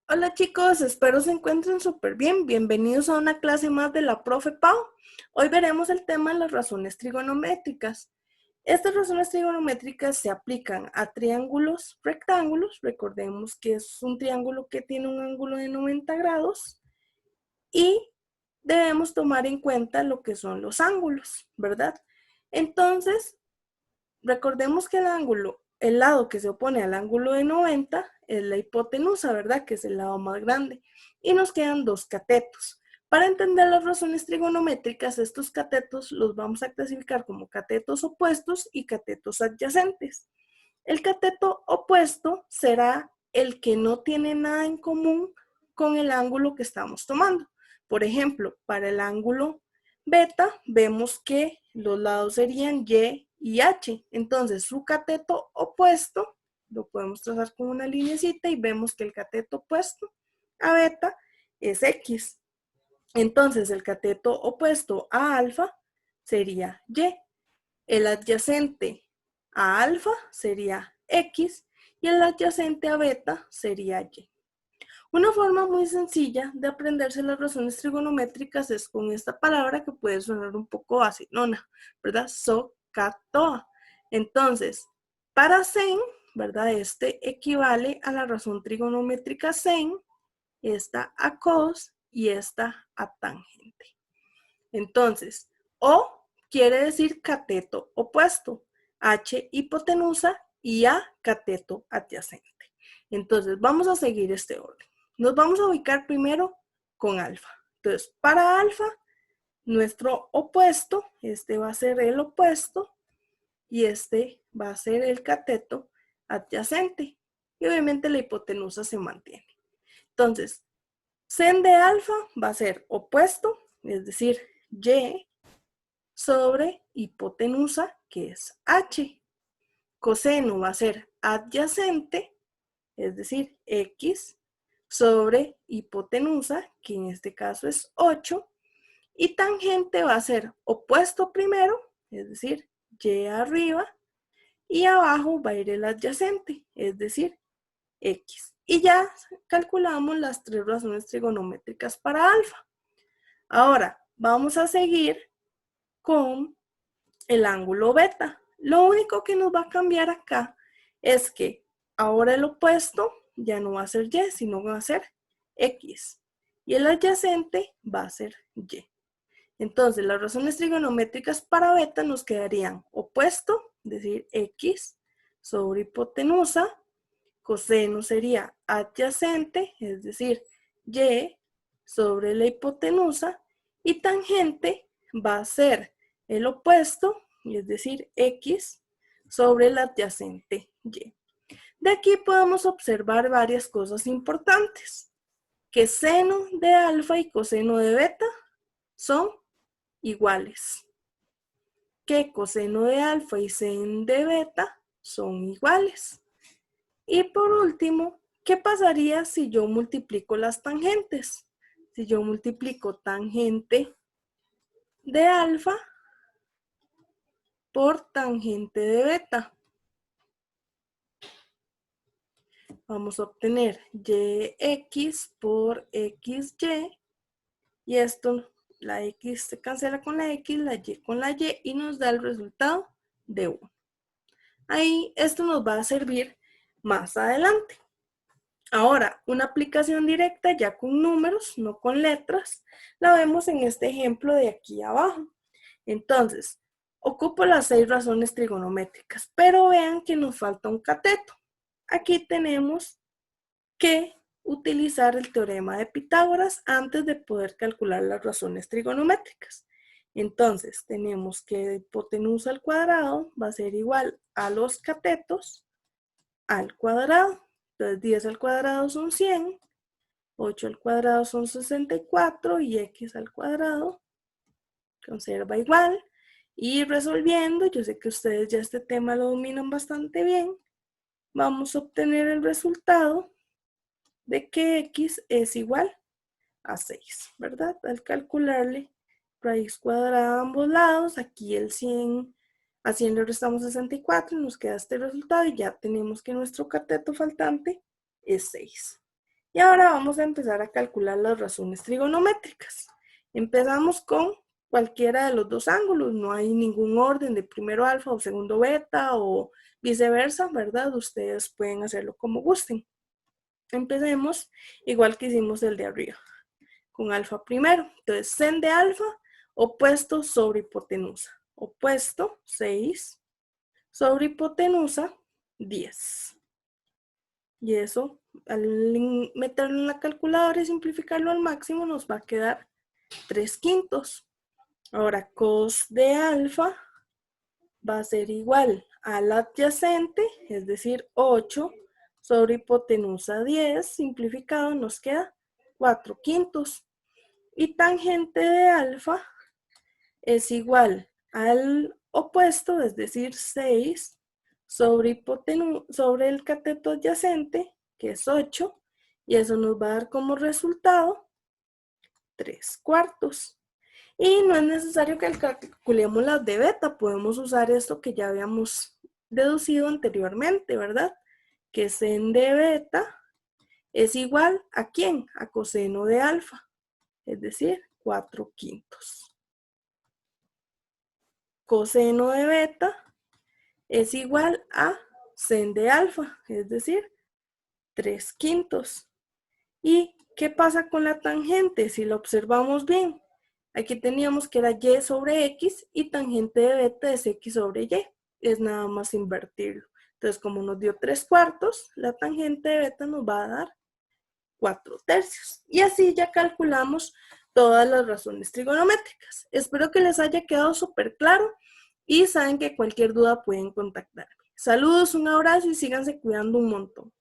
Hola chicos, espero se encuentren súper bien. Bienvenidos a una clase más de la profe Pau. Hoy veremos el tema de las razones trigonométricas. Estas razones trigonométricas se aplican a triángulos rectángulos. Recordemos que es un triángulo que tiene un ángulo de 90 grados y debemos tomar en cuenta lo que son los ángulos, ¿verdad? Entonces, recordemos que el lado que se opone al ángulo de 90 es la hipotenusa, ¿verdad? Que es el lado más grande. Y nos quedan dos catetos. Para entender las razones trigonométricas, estos catetos los vamos a clasificar como catetos opuestos y catetos adyacentes. El cateto opuesto será el que no tiene nada en común con el ángulo que estamos tomando. Por ejemplo, para el ángulo beta, vemos que los lados serían Y y H. Entonces, su cateto opuesto, lo podemos trazar con una linecita y vemos que el cateto opuesto a beta es X. Entonces, el cateto opuesto a alfa sería Y. El adyacente a alfa sería X y el adyacente a beta sería Y. Una forma muy sencilla de aprenderse las razones trigonométricas es con esta palabra que puede sonar un poco vacilona, ¿verdad? SOHCAHTOA. Entonces, para sen, ¿verdad? Este equivale a la razón trigonométrica sen, esta a cos y esta a tangente. Entonces, O quiere decir cateto opuesto, H hipotenusa y A cateto adyacente. Entonces, vamos a seguir este orden. Nos vamos a ubicar primero con alfa. Entonces, para alfa, nuestro opuesto, este va a ser el opuesto y este va a ser el cateto adyacente. Y obviamente la hipotenusa se mantiene. Entonces, sen de alfa va a ser opuesto, es decir, Y sobre hipotenusa, que es H. Coseno va a ser adyacente, es decir, X, sobre hipotenusa, que en este caso es 8. Y tangente va a ser opuesto primero, es decir, Y arriba, y abajo va a ir el adyacente, es decir, X. Y ya calculamos las tres razones trigonométricas para alfa. Ahora, vamos a seguir con el ángulo beta. Lo único que nos va a cambiar acá es que ahora el opuesto ya no va a ser Y, sino va a ser X. Y el adyacente va a ser Y. Entonces, las razones trigonométricas para beta nos quedarían opuesto, es decir, X, sobre hipotenusa. Coseno sería adyacente, es decir, Y sobre la hipotenusa. Y tangente va a ser el opuesto, es decir, X sobre el adyacente Y. De aquí podemos observar varias cosas importantes, que seno de alfa y coseno de beta son iguales, que coseno de alfa y seno de beta son iguales. Y por último, ¿qué pasaría si yo multiplico las tangentes? Si yo multiplico tangente de alfa por tangente de beta, vamos a obtener yx por xy, y esto, la x se cancela con la x, la y con la y nos da el resultado de 1. Ahí esto nos va a servir más adelante. Ahora, una aplicación directa ya con números, no con letras, la vemos en este ejemplo de aquí abajo. Entonces, ocupo las 6 razones trigonométricas, pero vean que nos falta un cateto. Aquí tenemos que utilizar el teorema de Pitágoras antes de poder calcular las razones trigonométricas. Entonces, tenemos que hipotenusa al cuadrado va a ser igual a los catetos al cuadrado. Entonces, 10 al cuadrado son 100, 8 al cuadrado son 64 y x al cuadrado conserva igual. Y resolviendo, yo sé que ustedes ya este tema lo dominan bastante bien, vamos a obtener el resultado de que x es igual a 6, ¿verdad? Al calcularle raíz cuadrada a ambos lados, aquí el 100, a 100 le restamos 64, nos queda este resultado y ya tenemos que nuestro cateto faltante es 6. Y ahora vamos a empezar a calcular las razones trigonométricas. Empezamos con cualquiera de los dos ángulos, no hay ningún orden de primero alfa o segundo beta o viceversa, ¿verdad? Ustedes pueden hacerlo como gusten. Empecemos igual que hicimos el de arriba, con alfa primero. Entonces, sen de alfa, opuesto sobre hipotenusa. Opuesto, 6, sobre hipotenusa, 10. Y eso, al meterlo en la calculadora y simplificarlo al máximo, nos va a quedar 3/5. Ahora, cos de alfa va a ser igual al adyacente, es decir, 8 sobre hipotenusa 10, simplificado nos queda 4/5. Y tangente de alfa es igual al opuesto, es decir, 6 sobre el cateto adyacente, que es 8, y eso nos va a dar como resultado 3/4. Y no es necesario que calculemos las de beta, podemos usar esto que ya habíamos deducido anteriormente, ¿verdad? Que sen de beta es igual a ¿quién? A coseno de alfa, es decir, 4/5. Coseno de beta es igual a sen de alfa, es decir, 3/5. ¿Y qué pasa con la tangente? Si lo observamos bien, aquí teníamos que era y sobre x y tangente de beta es x sobre y. Es nada más invertirlo. Entonces, como nos dio 3/4, la tangente de beta nos va a dar 4/3. Y así ya calculamos todas las razones trigonométricas. Espero que les haya quedado súper claro y saben que cualquier duda pueden contactarme. Saludos, un abrazo y síganse cuidando un montón.